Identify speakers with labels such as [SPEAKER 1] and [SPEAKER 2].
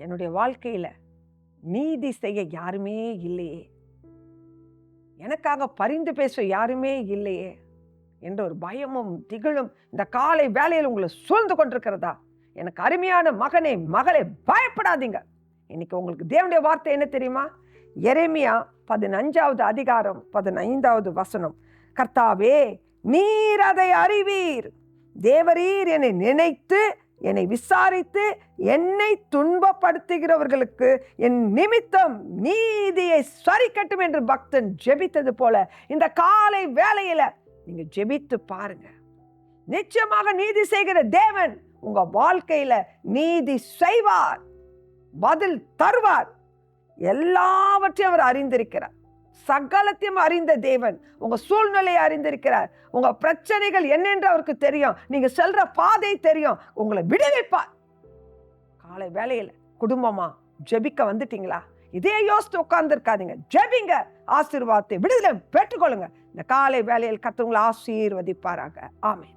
[SPEAKER 1] என்னுடைய வாழ்க்கையில நீதி செய்ய யாருமே இல்லையே, எனக்காக பரிந்து பேச யாருமே இல்லையே என்ற ஒரு பயமும் திகிலும் இந்த காலை வேளையில் உங்களை சூழ்ந்து கொண்டிருக்கிறதா? எனக்கு அருமையான மகனே மகளே, பயப்படாதீங்க. இன்னைக்கு உங்களுக்கு தேவனுடைய வார்த்தை என்ன தெரியுமா? எரேமியா 15வது அதிகாரம் 15வது வசனம். கர்த்தாவே, நீர் அதை அறிவீர். தேவரீர் என்னை நினைத்து என்னை விசாரித்து என்னை துன்பப்படுத்துகிறவர்களுக்கு என் நிமித்தம் நீதியை சரிக்கட்டும் என்று பக்தன் ஜெபித்தது போல இந்த காலை வேளையில நீங்க ஜெபித்து பாருங்க. நிச்சயமாக நீதி செய்கிற தேவன் உங்க வாழ்க்கையில நீதி செய்வார், பதில் தருவார். எல்லாவற்றையும் அவர் அறிந்திருக்கிறார். சகலத்தையும் அறிந்த தேவன் உங்க சூழ்நிலையை அறிந்திருக்கிறார். உங்க பிரச்சனைகள் என்னென்று அவருக்கு தெரியும். நீங்க செல்ற பாதை தெரியும். உங்களை விடுவிப்பார். காலை வேளையில குடும்பமா ஜெபிக்க வந்துட்டீங்களா? இதே யோசித்து உட்கார்ந்து இருக்காதீங்க. ஜெபிங்க, ஆசீர்வாதத்தை விடுதலை பெற்றுக்கொள்ளுங்க. இந்த காலை வேளையில் கர்த்தர் உங்களை ஆசீர்வதிப்பாராக. ஆமென்.